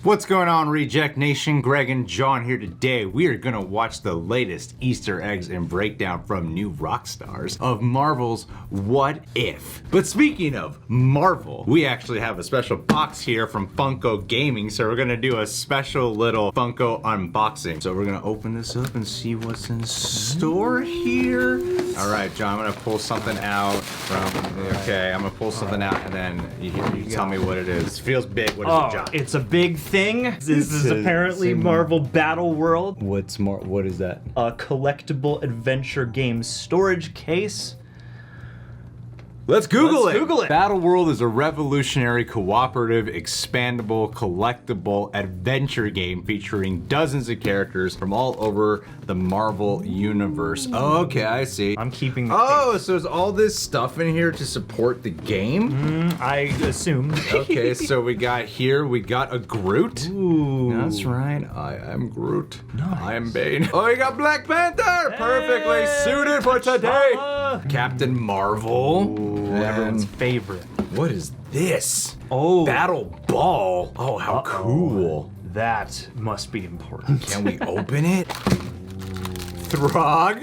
What's going on, Reject Nation? Greg and John here today. We are gonna watch the latest Easter eggs and breakdown from new Rockstars of Marvel's What If. But speaking of Marvel, we actually have a special box here from Funko Gaming, so we're gonna do a special little Funko unboxing. So we're gonna open this up and see what's in store here. All right, John, I'm gonna pull something out from, okay, I'm gonna pull something out and then you tell me what it is. It feels big. What is it, John? It's a big thing. This is apparently Marvel Battle World. What is that? A collectible adventure game storage case. Let's Google Let's it. Google it. Battle World is a revolutionary, cooperative, expandable, collectible adventure game featuring dozens of characters from all over the Marvel universe. Oh, okay, I see. I'm keeping the case. So is all this stuff in here to support the game? I assume. Okay, so we got a Groot. Ooh. That's right, I am Groot. Nice. I am Bane. Oh, we got Black Panther! Perfectly suited for today. Captain Marvel. Ooh, everyone's favorite. What is this? Oh. Battle Ball. Oh, how cool. That must be important. Can we open it? Throg.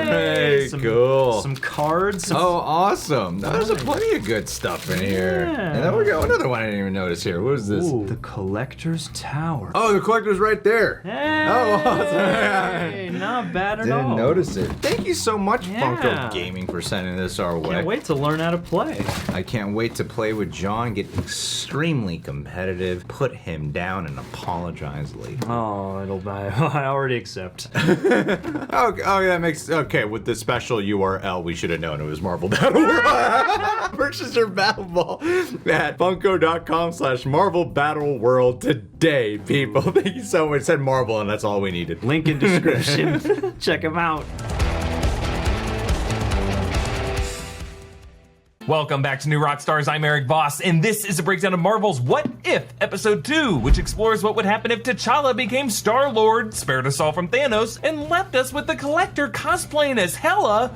Hey, cool. Some cards. Oh, awesome. There's plenty of good stuff in here. And then we got another one I didn't even notice here. What is this? Ooh, the Collector's Tower. Oh, the collector's right there. Hey, oh, awesome. Not bad at all. Didn't notice it. Thank you so much, Yeah. Funko Gaming, for sending this our way. Can't wait to learn how to play. I can't wait to play with John, get extremely competitive, put him down, and apologize later. Oh, I already accept. Okay, that makes, okay, with the special URL, we should have known it was Marvel Battle World. Purchase your Battle Ball at funko.com/Marvel Battle World today, people. Thank you so much. It said Marvel, and that's all we needed. Link in description. Check them out. Welcome back to New Rockstars. I'm Eric Voss, and this is a breakdown of Marvel's What If Episode 2, which explores what would happen if T'Challa became Star-Lord, spared us all from Thanos, and left us with the Collector cosplaying as Hela.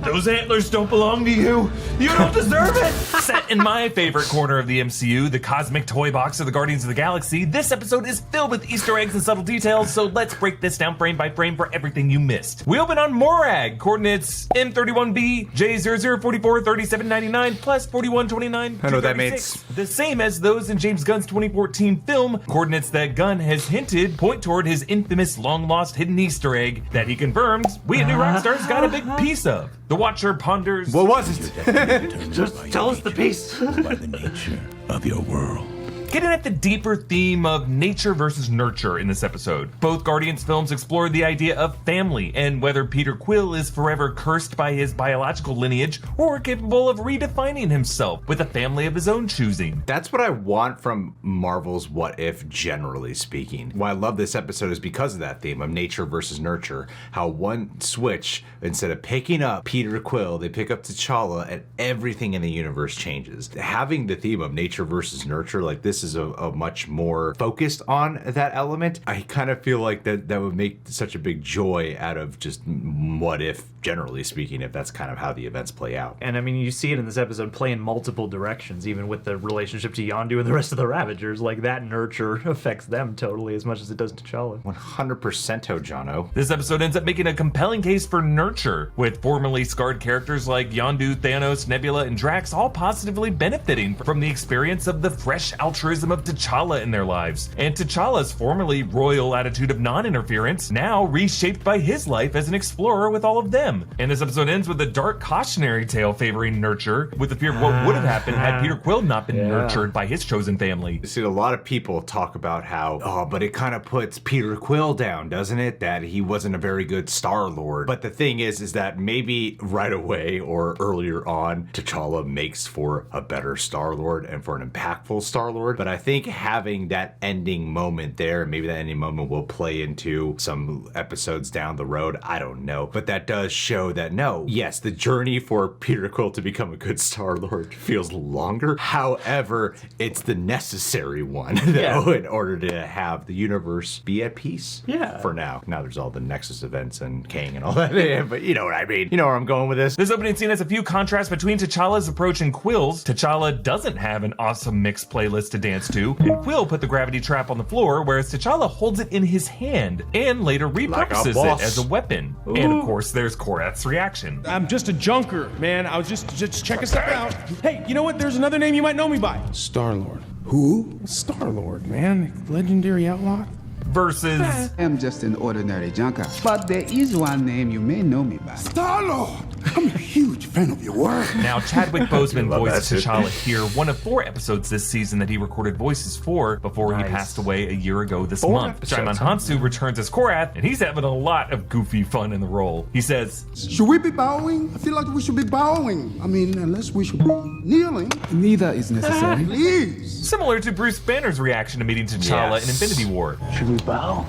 Those antlers don't belong to you. You don't deserve it. Set in my favorite corner of the MCU, the cosmic toy box of the Guardians of the Galaxy, this episode is filled with Easter eggs and subtle details, so let's break this down frame by frame for everything you missed. We open on Morag, coordinates M31B, J0044 3799 plus 4129. I know what that means. The same as those in James Gunn's 2014 film, coordinates that Gunn has hinted point toward his infamous long-lost hidden Easter egg that he confirmed we at New Rockstars got a big piece of. The Watcher ponders. What was it? Just tell us the piece. By the nature of your world. Getting at the deeper theme of nature versus nurture in this episode. Both Guardians films explore the idea of family and whether Peter Quill is forever cursed by his biological lineage or capable of redefining himself with a family of his own choosing. That's what I want from Marvel's What If, generally speaking. Why I love this episode is because of that theme of nature versus nurture. How one switch, instead of picking up Peter Quill, they pick up T'Challa and everything in the universe changes. Having the theme of nature versus nurture like this is a much more focused on that element. I kind of feel like that would make such a big joy out of just What If, generally speaking, if that's kind of how the events play out. And I mean, you see it in this episode play in multiple directions, even with the relationship to Yondu and the rest of the Ravagers. Like, that nurture affects them totally as much as it does T'Challa. 100% Jono. This episode ends up making a compelling case for nurture, with formerly scarred characters like Yondu, Thanos, Nebula, and Drax all positively benefiting from the experience of the fresh altruism of T'Challa in their lives, and T'Challa's formerly royal attitude of non-interference, now reshaped by his life as an explorer with all of them. And this episode ends with a dark cautionary tale favoring nurture, with the fear of what would have happened had Peter Quill not been nurtured by his chosen family. You see a lot of people talk about how, oh, but it kind of puts Peter Quill down, doesn't it? That he wasn't a very good Star-Lord. But the thing is that maybe right away or earlier on, T'Challa makes for a better Star-Lord and for an impactful Star-Lord. But I think having that ending moment there, maybe that ending moment will play into some episodes down the road. I don't know. But that does show that, no, yes, the journey for Peter Quill to become a good Star-Lord feels longer. However, it's the necessary one, though, in order to have the universe be at peace. Yeah. For now. Now there's all the Nexus events and Kang and all that. But you know what I mean. You know where I'm going with this. This opening scene has a few contrasts between T'Challa's approach and Quill's. T'Challa doesn't have an awesome mixed playlist to dance to, and Quill put the gravity trap on the floor, whereas T'Challa holds it in his hand and later repurposes it as a weapon. And of course, there's Korath's reaction. I'm just a junker, man. I was just checking stuff out. Hey, you know what? There's another name you might know me by. Star-Lord. Who? Star-Lord, man. Legendary outlaw. Versus I am just an ordinary junker. But there is one name you may know me by. Star-Lord! I'm a huge fan of your work. Now, Chadwick Boseman Love voiced that shit. T'Challa here, one of 4 episodes this season that he recorded voices for before he passed away a year ago this 4 month. episodes, Djimon huh? Hounsou returns as Korath, and he's having a lot of goofy fun in the role. He says, Should we be bowing? I feel like we should be bowing. I mean, unless we should be kneeling. Neither is necessary. Please. similar to Bruce Banner's reaction to meeting T'Challa in Yes. Infinity War. Should we bow?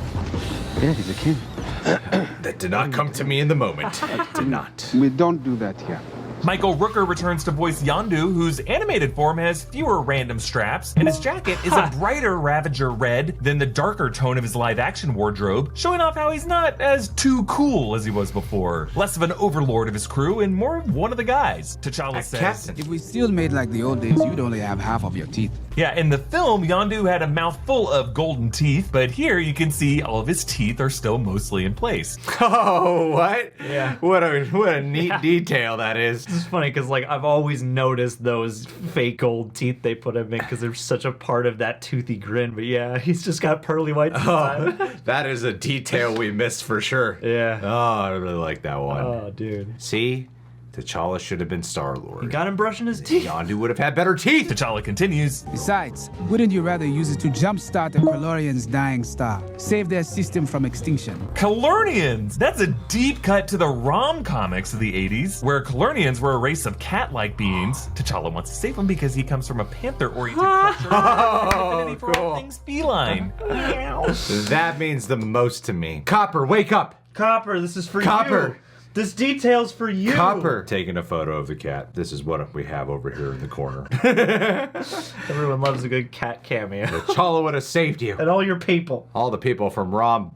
Yeah, he's a king. That did not come to me in the moment. It did not. We don't do that here. Michael Rooker returns to voice Yondu, whose animated form has fewer random straps, and his jacket is a brighter Ravager red than the darker tone of his live-action wardrobe, showing off how he's not as too cool as he was before. Less of an overlord of his crew and more of one of the guys. T'Challa says, Captain. If we still made like the old days, you'd only have half of your teeth. yeah, in the film, Yondu had a mouth full of golden teeth, but here you can see all of his teeth are still mostly in place. Oh, what? Yeah. What a neat detail that is. It's funny because like I've always noticed those fake gold teeth they put him in because they're such a part of that toothy grin. But yeah, he's just got pearly whites this time. That is a detail we missed for sure. Yeah. Oh, I really like that one. Oh, dude. See? T'Challa should have been Star-Lord. Got him brushing his teeth. Yondu would have had better teeth. T'Challa continues, Besides, wouldn't you rather use it to jumpstart the Kalorians' dying star? Save their system from extinction. Kalurnians! That's a deep cut to the Rom comics of the 80s, where Kalurnians were a race of cat-like beings. T'Challa wants to save them because he comes from a panther-oriented culture affinity for all cool. things feline. That means the most to me. Copper, wake up! Copper, this is for Copper. you. This detail's for you. Copper! Taking a photo of the cat. This is what we have over here in the corner. Everyone loves a good cat cameo. T'Challa would have saved you. And all your people. All the people from rom-com?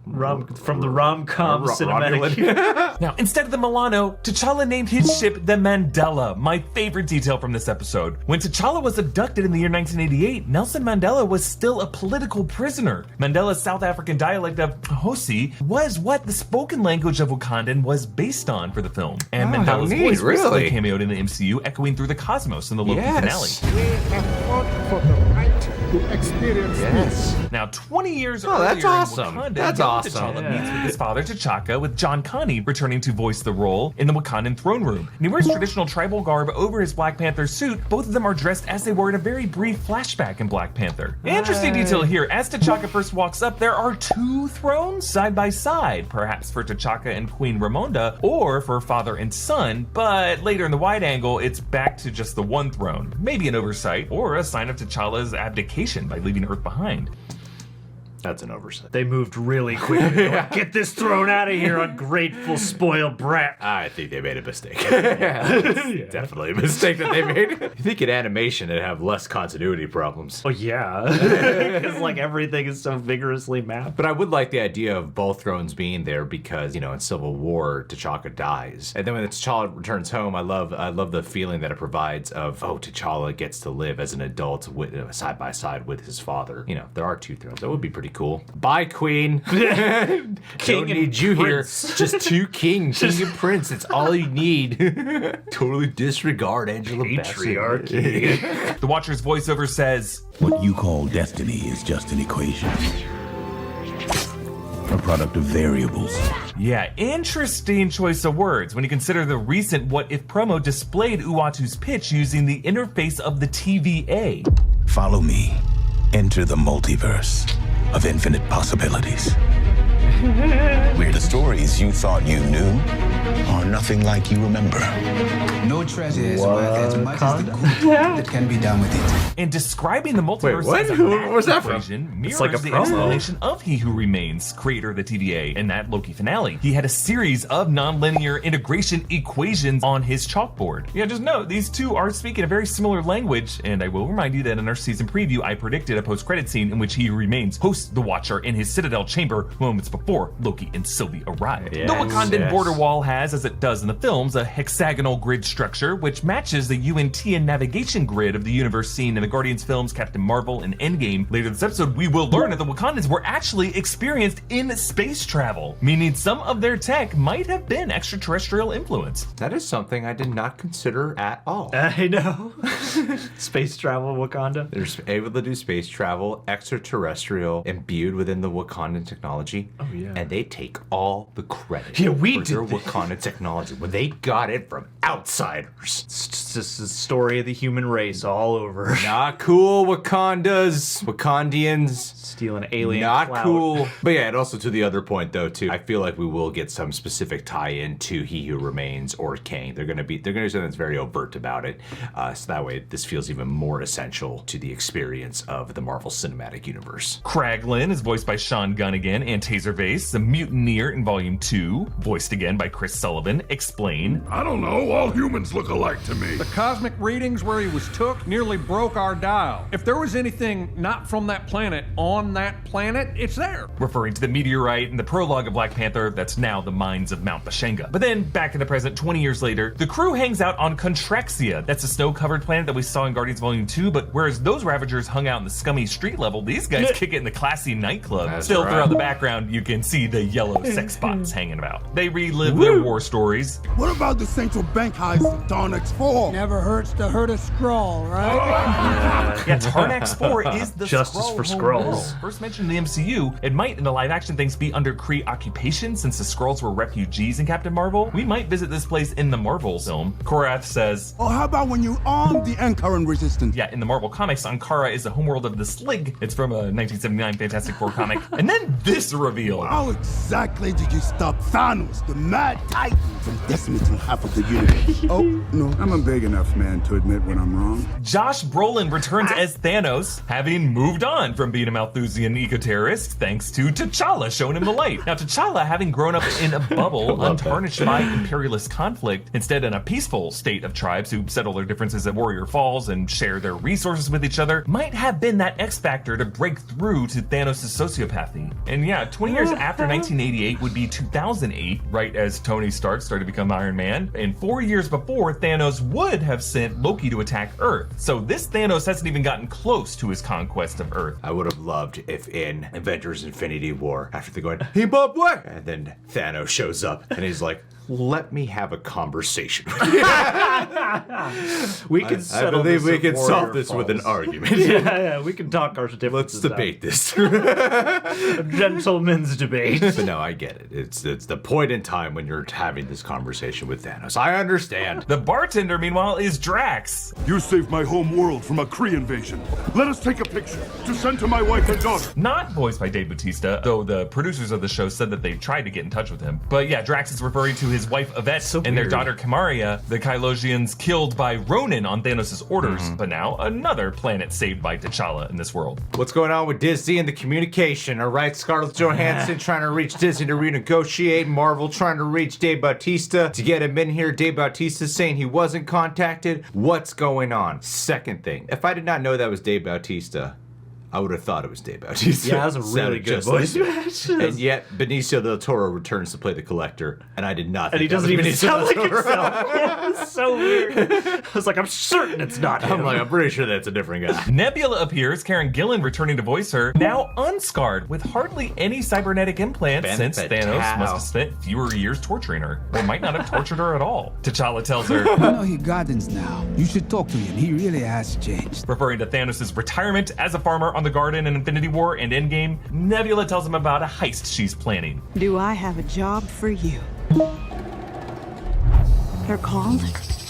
From the rom-com cinematic. Now, instead of the Milano, T'Challa named his ship the Mandela, my favorite detail from this episode. When T'Challa was abducted in the year 1988, Nelson Mandela was still a political prisoner. Mandela's South African dialect of Hosi was what the spoken language of Wakandan was based on for the film. And Oh, how Mandela's neat, voice recently really? cameoed in the MCU, echoing through the cosmos in the Loki Yes. finale. We have fought for the right to experience Yes. Now, 20 years Oh, earlier that's awesome. in Wakanda, That's young awesome. T'Challa Yeah. meets with his father T'Chaka, with John Connie returning to voice the role in the Wakandan throne room. And he wears traditional tribal garb over his Black Panther suit. Both of them are dressed as they were in a very brief flashback in Black Panther. Interesting detail here, as T'Chaka first walks up, there are 2 thrones side by side, perhaps for T'Chaka and Queen Ramonda, or for father and son, but later in the wide angle, it's back to just the one throne. Maybe an oversight, or a sign of T'Challa's abdication by leaving Earth behind. That's an oversight. They moved really quickly. They're like, get this thrown out of here, ungrateful, spoiled brat. I think they made a mistake. It's definitely a mistake that they made. You think in animation it'd have less continuity problems. Well, yeah. Because like everything is so vigorously mapped. But I would like the idea of both thrones being there because, you know, in Civil War, T'Chaka dies. And then when T'Challa returns home, I love the feeling that it provides of, oh, T'Challa gets to live as an adult with, side by side with his father. You know, there are 2 thrones. That would be pretty cool. Bye, Queen. King Don't and need you prince. here. Just 2 kings, king and prince. It's all you need. Totally disregard Angela Patriarchy. Bassett. The Watcher's voiceover says, What you call destiny is just an equation. A product of variables. yeah, interesting choice of words when you consider the recent What If promo displayed Uatu's pitch using the interface of the TVA. Follow me. Enter the multiverse of infinite possibilities. Where the stories you thought you knew are nothing like you remember. No treasure is worth as much as the good that can be done with it. And describing the multiverse what? as a Who math was that from? equation mirrors like a the promo. explanation of He Who Remains, creator of the TVA, in that Loki finale. He had a series of nonlinear integration equations on his chalkboard. Yeah, just note, these 2 are speaking a very similar language, and I will remind you that in our season preview, I predicted a post-credit scene in which He Who Remains hosts the Watcher in his Citadel chamber moments before before Loki and Sylvie arrived. Yes, The Wakandan yes. border wall has, as it does in the films, a hexagonal grid structure, which matches the UNT and navigation grid of the universe seen in the Guardians films, Captain Marvel, and Endgame. Later this episode, we will learn that the Wakandans were actually experienced in space travel, meaning some of their tech might have been extraterrestrial influence. That is something I did not consider at all. I know. Space travel, Wakanda. They're able to do space travel, extraterrestrial, imbued within the Wakandan technology. Oh, yeah. And they take all the credit Yeah, we for their did that. Wakandan technology when they got it from outsiders. It's just the story of the human race all over. Not cool, Wakandas, Wakandians. Stealing alien Not clout. cool. But yeah, and also to the other point though too, I feel like we will get some specific tie-in to He Who Remains or Kang. They're gonna do something that's very overt about it. So that way this feels even more essential to the experience of the Marvel Cinematic Universe. Kraglin is voiced by Sean Gunn again, and Taserface, the mutineer in Volume 2, voiced again by Chris Sullivan, explain. I don't know, all humans look alike to me. The cosmic readings where he was took nearly broke our dial. If there was anything not from that planet on that planet, it's there. Referring to the meteorite in the prologue of Black Panther that's now the mines of Mount Bashenga. But then, back in the present, 20 years later, the crew hangs out on Contraxia. That's a snow-covered planet that we saw in Guardians Volume 2, but whereas those Ravagers hung out in the scummy street level, these guys kick it in the classy nightclub. That's Still, right. throughout the background, you can see the yellow sex spots hanging about. They relive their war stories. What about the central bank heist of Darnex 4? Never hurts to hurt a scroll, right? Yeah, Tarnax 4 is the Justice for Skrull home Skrulls. world. First mentioned in the MCU, it might in the live action things be under Kree occupation since the Skrulls were refugees in Captain Marvel. We might visit this place in the Marvel film. Korath says, Or how about when you arm the Ankaran resistance? yeah, in the Marvel comics, Ankara is the homeworld of the Slig. It's from a 1979 Fantastic Four comic. And then this reveal. How exactly did you stop Thanos, the Mad Titan, from decimating half of the universe? Oh, no, I'm a big enough man to admit when I'm wrong. Josh Brolin returns as Thanos, having moved on from being a Malthusian eco-terrorist thanks to T'Challa showing him the light. Now, T'Challa, having grown up in a bubble untarnished by imperialist conflict, instead in a peaceful state of tribes who settle their differences at Warrior Falls and share their resources with each other, might have been that X factor to break through to Thanos' sociopathy. And yeah, 20 years after 1988 would be 2008, right as Tony Stark started to become Iron Man, and 4 years before, Thanos would have sent Loki to attack Earth. So this Thanos hasn't even gotten close to his conquest of Earth. I would have loved if in Avengers Infinity War, after they're going, hey Bob, what? And then Thanos shows up and he's like, let me have a conversation with you. We can I settle believe this we at can Warrior solve this with an Falls. argument. Yeah, we can talk our Let's differences debate this. out. A gentleman's debate. But no, I get it. It's the point in time when you're having this conversation with Thanos. I understand. The bartender, meanwhile, is Drax. You saved my home world from a Kree invasion. Let us take a picture to send to my wife and daughter. Not voiced by Dave Bautista, though the producers of the show said that they tried to get in touch with him. But yeah, Drax is referring to his wife Yvette and their weird. daughter Kamaria, the Kylosians killed by Ronan on Thanos' orders, but now another planet saved by T'Challa in this world. What's going on with Disney and the communication? All right, Scarlett Johansson trying to reach Disney to renegotiate. Marvel trying to reach Dave Bautista to get him in here. Dave Bautista saying he wasn't contacted. What's going on? Second thing, if I did not know that was Dave Bautista, I would have thought it was Dave Bautista. Yeah, that was a really Sounded good just voice like match. it. And yet, Benicio del Toro returns to play the Collector, and I did not And think he that doesn't was even Benicio sound del like Toro. himself. Yeah, it's so weird. I was like, I'm certain it's not him. I'm pretty sure that's a different guy. Nebula appears, Karen Gillan returning to voice her, now unscarred with hardly any cybernetic implants Ben since Fatale. Thanos must have spent fewer years torturing her, or might not have tortured her at all. T'Challa tells her, You know he gardens now. You should talk to him. He really has changed. referring to Thanos' retirement as a farmer on the Garden in Infinity War and Endgame, Nebula tells him about a heist she's planning. Do I have a job for you? They're called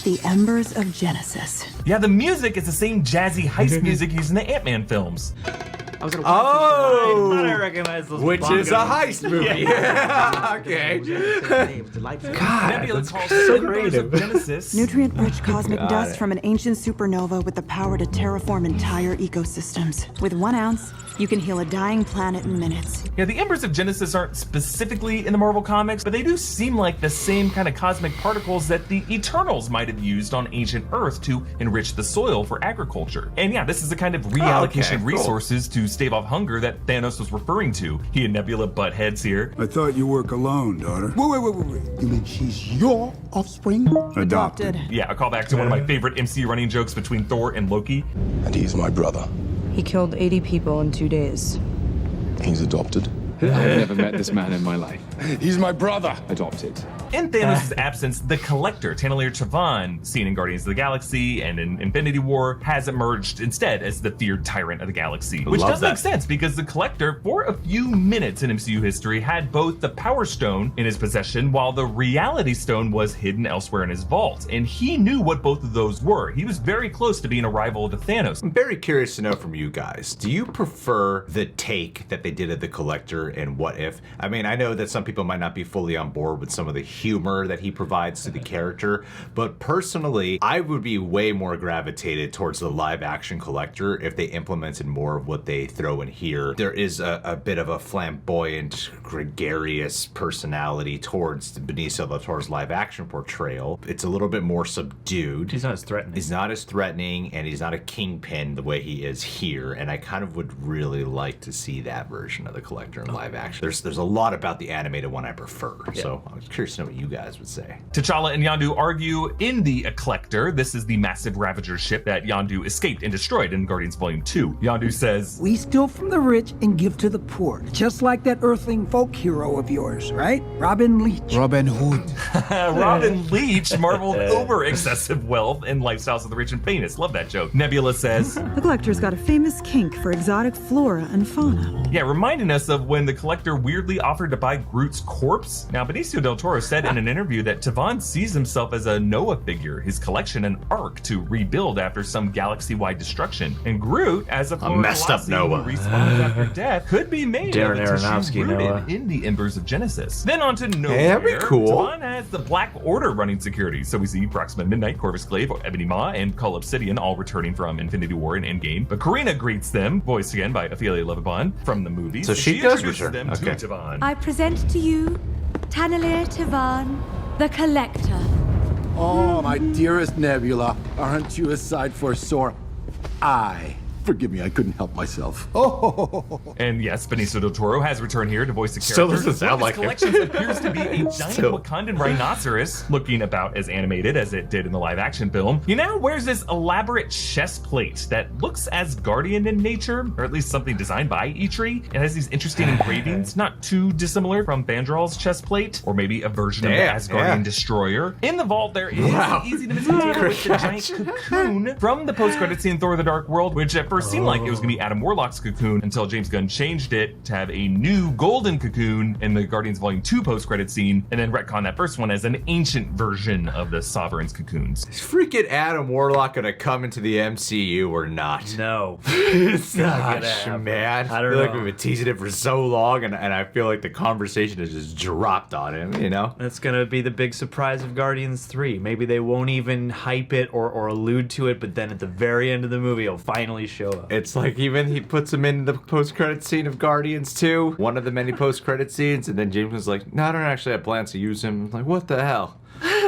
the Embers of Genesis. Yeah, the music is the same jazzy heist music used in the Ant-Man films. I was gonna Oh! I thought I recognized those Which is a bongos. heist movie. Okay. Nebula calls so Embers creative. of Genesis. Nutrient-rich cosmic Got dust it. from an ancient supernova with the power to terraform entire ecosystems. With 1 ounce, you can heal a dying planet in minutes. Yeah, the Embers of Genesis aren't specifically in the Marvel comics, but they do seem like the same kind of cosmic particles that the Eternals might have used on ancient Earth to enrich the soil for agriculture. And yeah, this is the kind of reallocation okay, of cool. resources to to stave off hunger that Thanos was referring to. He and Nebula butt heads here. I thought you work alone, daughter. Wait. You mean she's your offspring? Adopted. Yeah, a callback to one of my favorite MCU running jokes between Thor and Loki. And he's my brother. He killed 80 people in 2 days. He's adopted. I've never met this man in my life. He's my brother. Adopted. In Thanos' absence, the Collector, Taneleer Tavon, seen in Guardians of the Galaxy and in Infinity War, has emerged instead as the feared tyrant of the galaxy. Which does make sense because the Collector, for a few minutes in MCU history, had both the Power Stone in his possession while the Reality Stone was hidden elsewhere in his vault. And he knew what both of those were. He was very close to being a rival to Thanos. I'm very curious to know from you guys, do you prefer the take that they did of the Collector and What If? I mean, I know that some people might not be fully on board with some of the humor that he provides to the character, but personally, I would be way more gravitated towards the live action Collector if they implemented more of what they throw in here. There is a bit of a flamboyant, gregarious personality towards Benicio del Toro's live action portrayal. It's a little bit more subdued. He's not as threatening. He's not as threatening, and he's not a kingpin the way he is here, and I kind of would really like to see that version of the Collector in live action. There's a lot about the animated one I prefer, so I'm curious to know what you guys would say. T'Challa and Yondu argue in the Collector. This is the massive Ravager ship that Yondu escaped and destroyed in Guardians Volume 2. Yondu says, "We steal from the rich and give to the poor, just like that Earthling folk hero of yours, right? Robin Leach." Robin Hood. Robin Leach marveled over excessive wealth and lifestyles of the rich and famous. Love that joke. Nebula says, The Collector's got a famous kink for exotic flora and fauna. yeah, reminding us of when the Collector weirdly offered to buy Groot's corpse. Now, Benicio del Toro said in an interview that Tavon sees himself as a Noah figure, his collection an ark to rebuild after some galaxy-wide destruction. And Groot, as a messed up Noah who respawns after death, could be made Darren of a tissue Aronofsky rooted Noah. in the embers of Genesis. Then on to Nowhere. Hey, that'd be cool. Tavon has the Black Order running security, so we see Proxima Midnight, Corvus Glaive, Ebony Ma, and Cull Obsidian all returning from Infinity War and Endgame. But Karina greets them, voiced again by Ophelia Lovibond from the movies. So she does introduces return. them Okay. to Tavon. I present to you Taneleer Tavon, the Collector. Oh, my dearest Nebula, aren't you a sight for sore eye? Forgive me, I couldn't help myself. Oh, And yes, Benicio del Toro has returned here to voice the character. Still doesn't sound One of like his him. collections appears to be a giant Wakandan rhinoceros, looking about as animated as it did in the live action film. He now wears this elaborate chest plate that looks Asgardian in nature, or at least something designed by Eitri. It has these interesting engravings, not too dissimilar from Bandrol's chest plate, or maybe a version of the Asgardian destroyer. In the vault, there is an easy to miss container with the giant cocoon from the post-credit scene Thor: The Dark World, which at first seemed like it was going to be Adam Warlock's cocoon until James Gunn changed it to have a new golden cocoon in the Guardians Volume 2 post-credit scene, and then retcon that first one as an ancient version of the Sovereign's cocoons. Is freaking Adam Warlock gonna come into the MCU or not? No. It's not not, gonna happen. man. I don't feel like know. we've been teasing it for so long, and I feel like the conversation has just dropped on him, you know? That's gonna be the big surprise of Guardians 3. Maybe they won't even hype it or allude to it, but then at the very end of the movie, it'll finally show up. It's like even he puts him in the post-credit scene of Guardians 2, one of the many post-credit scenes, and then James was like, no, I don't actually have plans to use him. I'm like, what the hell?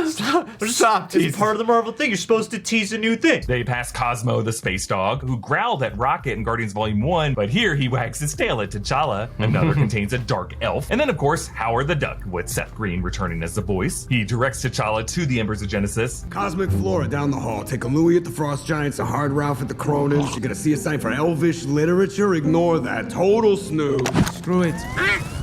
Stop teasing. It's part of the Marvel thing. You're supposed to tease a new thing. They pass Cosmo the space dog, who growled at Rocket in Guardians Volume 1, but here he wags his tail at T'Challa. Another contains a dark elf. And then, of course, Howard the Duck, with Seth Green returning as the voice. He directs T'Challa to the Embers of Genesis. Cosmic Flora down the hall. Take a Louie at the Frost Giants, a Hard Ralph at the Cronins. You're gonna see a sign for Elvish literature. Ignore that. Total snooze. Screw it.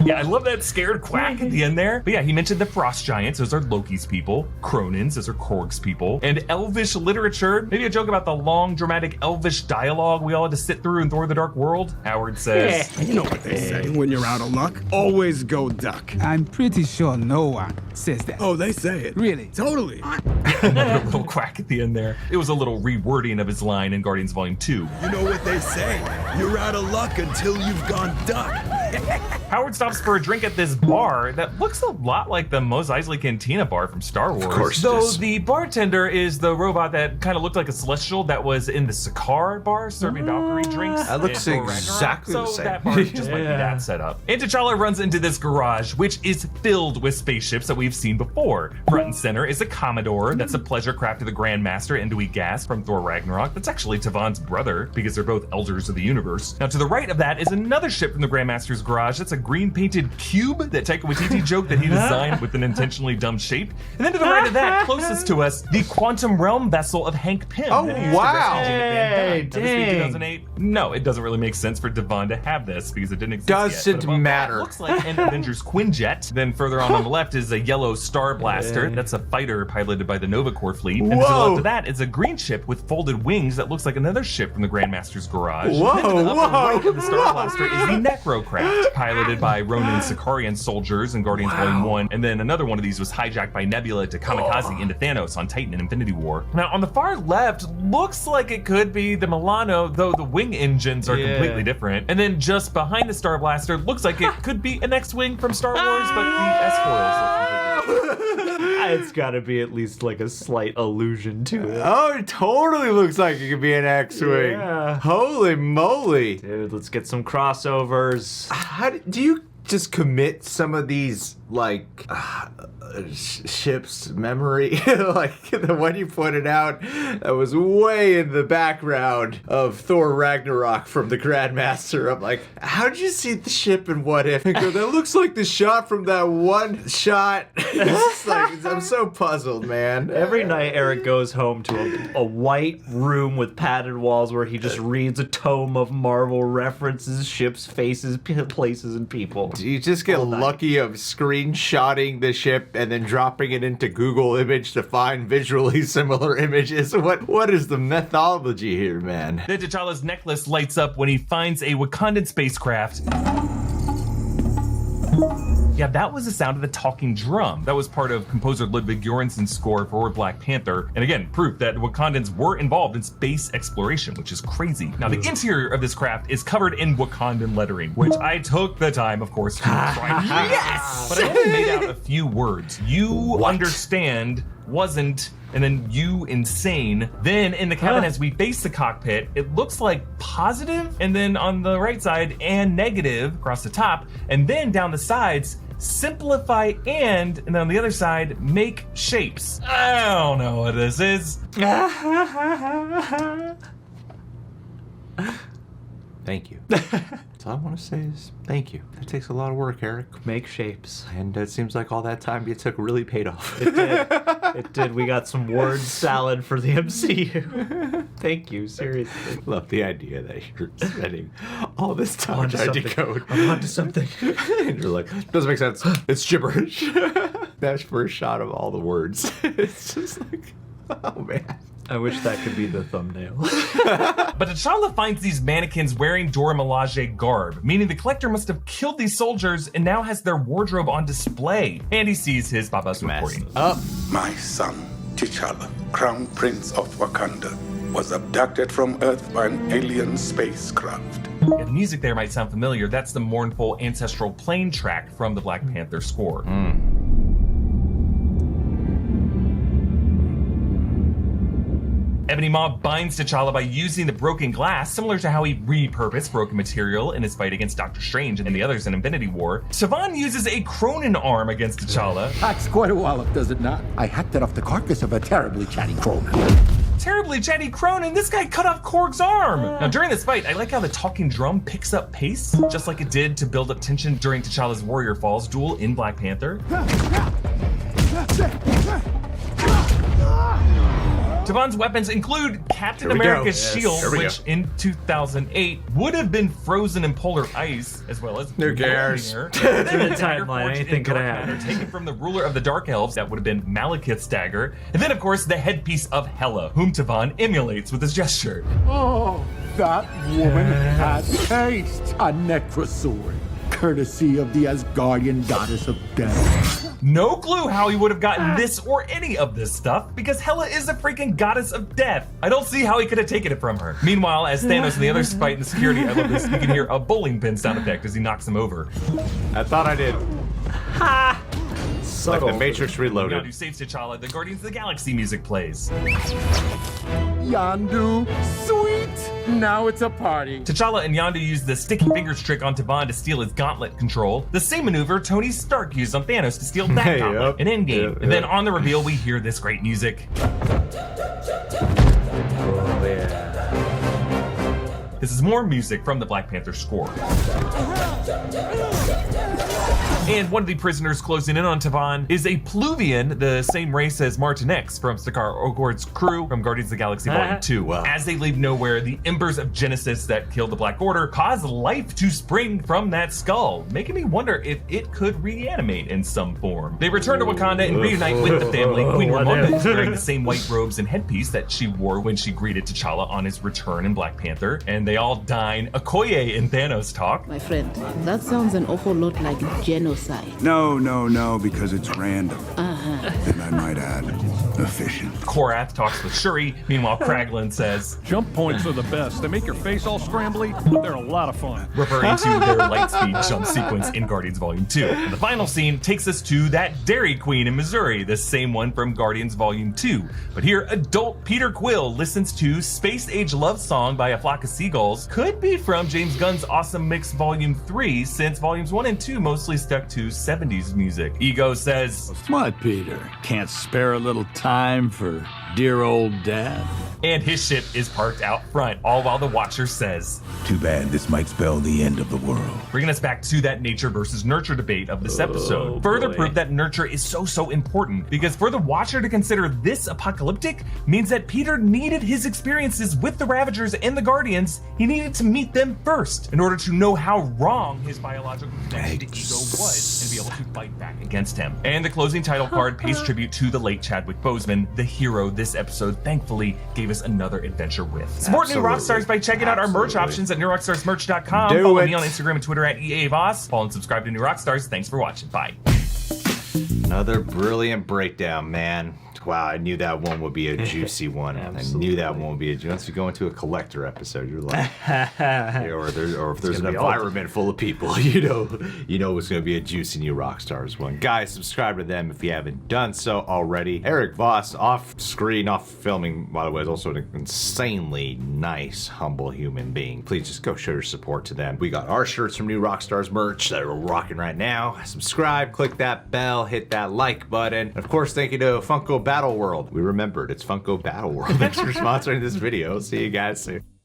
Yeah, I love that scared quack at the end there. But yeah, he mentioned the Frost Giants. Those are Loki's people. Cronins, those are Korg's people. And Elvish literature. Maybe a joke about the long, dramatic Elvish dialogue we all had to sit through in Thor: The Dark World. Howard says, You know what they say when you're out of luck. Always go duck. I'm pretty sure no one says that. Oh, they say it. Really? Totally. Another little quack at the end there. It was a little rewording of his line in Guardians Volume 2. You know what they say. You're out of luck until you've gone duck. Howard stops for a drink at this bar that looks a lot like the Mos Eisley Cantina bar from Star Wars. Of course it Though does. the bartender is the robot that kind of looked like a Celestial that was in the Sakaar bar serving Valkyrie drinks. That looks in Thor Ragnarok. exactly the So same. that bar just might be that setup. And T'Challa runs into this garage, which is filled with spaceships that we've seen before. Front and center is a Commodore. That's a pleasure craft of the Grandmaster Endui Gas from Thor Ragnarok. That's actually Tavon's brother, because they're both elders of the universe. Now, to the right of that is another ship from the Grandmaster's garage. That's a green painted cube that Taika Waititi joked that he designed with an intentionally dumb shape. And then to the right of that, closest to us, the Quantum Realm vessel of Hank Pym. Oh, that he used to wow. rescue Janet Van Dyne. Hey, Now, this being dang. 2008, no, it doesn't really make sense for Devon to have this because it didn't exist yet. Doesn't But above that, matter. looks like an Avengers Quinjet. Then further on the left is a yellow Star Blaster. That's a fighter piloted by the Nova Corps fleet. And to the Whoa. left of that is a green ship with folded wings that looks like another ship from the Grandmaster's garage. Whoa, And then to the upper whoa, right of the Star whoa. Blaster is the Necrocraft, piloted by Ronan Sicarian soldiers in Guardians Volume 1. And then another one of these was hijacked by Nebula to kamikaze into Thanos on Titan in Infinity War. Now, on the far left, looks like it could be the Milano, though the wing engines are completely different. And then just behind the Star Blaster, looks like it could be an X-Wing from Star Wars, but the S-foils look completely different. It's got to be at least like a slight allusion to it. Oh, it totally looks like it could be an X-Wing. Yeah. Holy moly. Dude, let's get some crossovers. How do you just commit some of these, like, ships memory? Like the one you pointed out that was way in the background of Thor Ragnarok from the Grandmaster. I'm like, how'd you see the ship in What If? I go, that looks like the shot from that one shot. It's just like, I'm so puzzled, man. Every night Eric goes home to a white room with padded walls where he just reads a tome of Marvel references, ships, faces, places, and people. You just get lucky of screenshotting the ship and then dropping it into Google Image to find visually similar images. What is the methodology here, man? Then T'Challa's necklace lights up when he finds a Wakandan spacecraft. Yeah, that was the sound of the talking drum. That was part of composer Ludwig Göransson's score for Black Panther. And again, proof that Wakandans were involved in space exploration, which is crazy. Now, the interior of this craft is covered in Wakandan lettering, which I took the time, of course, to try. Yes! But I only made out a few words. You understand, wasn't, and then you insane. Then in the cabin, as we face the cockpit, it looks like positive, and then on the right side, and negative across the top, and then down the sides, simplify and then on the other side, make shapes. I don't know what this is. Thank you. That's all I want to say is thank you. That takes a lot of work, Eric. Make shapes. And it seems like all that time you took really paid off. It did. It did. We got some word salad for the MCU. Thank you, seriously. Love the idea that you're spending all this time trying to decode. I'm onto something. And you're like, doesn't make sense. It's gibberish. That first shot of all the words. It's just like, oh man. I wish that could be the thumbnail. But T'Challa finds these mannequins wearing Dora Milaje garb, meaning the Collector must have killed these soldiers and now has their wardrobe on display. And he sees his Baba's reporting. My son, T'Challa, Crown Prince of Wakanda, was abducted from Earth by an alien spacecraft. Yeah, the music there might sound familiar. That's the mournful ancestral plane track from the Black Panther score. Ebony Maw binds T'Challa by using the broken glass, similar to how he repurposed broken material in his fight against Doctor Strange and the others in Infinity War. Tavon uses a Cronin arm against T'Challa. That's quite a wallop, does it not? I hacked it off the carcass of a terribly chatty Cronin. Terribly chatty Cronin, this guy cut off Korg's arm! Now during this fight, I like how the talking drum picks up pace, just like it did to build up tension during T'Challa's Warrior Falls duel in Black Panther. Tavon's weapons include Captain America's shield, which in 2008 would have been frozen in polar ice, as well as Who cares? In the timeline, anything could have happened. Taken from the ruler of the Dark Elves, that would have been Malekith's dagger, and then of course the headpiece of Hela, whom Tavon emulates with his gesture. Oh, that woman had taste. A necrosword, courtesy of the Asgardian goddess of death. No clue how he would have gotten this or any of this stuff, because Hela is a freaking goddess of death. I don't see how he could have taken it from her. Meanwhile, as Thanos and the others fight in the security, I love this, you can hear a bowling pin sound effect as he knocks him over. I thought I did. Ha! Like the Matrix Reloaded. Yondu saves T'Challa, the Guardians of the Galaxy music plays. Yondu, sweet! Now it's a party. T'Challa and Yondu use the sticky fingers trick on Tavon to steal his gauntlet control. The same maneuver Tony Stark used on Thanos to steal that gauntlet in Endgame. And then on the reveal, we hear this great music. This is more music from the Black Panther score. And one of the prisoners closing in on Tavon is a Pluvian, the same race as Martinex from Stakar Ogord's crew from Guardians of the Galaxy Volume 2. Wow. As they leave nowhere, the embers of Genesis that killed the Black Order cause life to spring from that skull, making me wonder if it could reanimate in some form. They return to Wakanda and reunite with the family. Queen Ramonda is wearing the same white robes and headpiece that she wore when she greeted T'Challa on his return in Black Panther, and they all dine Okoye and Thanos talk. My friend, that sounds an awful lot like genocide. No, because it's random. And I might add, efficient. Korath talks with Shuri. Meanwhile, Kraglin says, Jump points are the best. They make your face all scrambly, but they're a lot of fun. referring to their lightspeed jump sequence in Guardians Volume 2. And the final scene takes us to that Dairy Queen in Missouri, the same one from Guardians Volume 2. But here, adult Peter Quill listens to Space Age Love Song by a Flock of Seagulls. Could be from James Gunn's Awesome Mix Volume 3, since Volumes 1 and 2 mostly stuck to 70s music. Ego says, What, Peter? Can't spare a little time for dear old dad? And his ship is parked out front, all while the Watcher says, Too bad this might spell the end of the world. bringing us back to that nature versus nurture debate of this episode. Further proof that nurture is so important, because for the Watcher to consider this apocalyptic means that Peter needed his experiences with the Ravagers and the Guardians. He needed to meet them first in order to know how wrong his biological connection to Ego was and be able to fight back against him. And the closing title card pays tribute to the late Chadwick Boseman, the hero this episode thankfully gave us another adventure with. Support New Rockstars by checking out our merch options at newrockstarsmerch.com. Follow me on Instagram and Twitter at EAVoss. Follow and subscribe to New Rockstars. Thanks for watching. Bye. Another brilliant breakdown, man. Wow, I knew that one would be a juicy one. I knew that one would be a juicy. Once you go into a collector episode, you're like, or if there's an environment full of people, you know it's going to be a juicy New Rockstars one. Guys, subscribe to them if you haven't done so already. Eric Voss, off screen, off filming, by the way, is also an insanely nice, humble human being. Please just go show your support to them. We got our shirts from New Rockstars merch that we're rocking right now. Subscribe, click that bell, hit that like button. And of course, thank you to Funko Battle World. We remembered, it's Funko Battle World. Thanks for sponsoring this video. See you guys soon.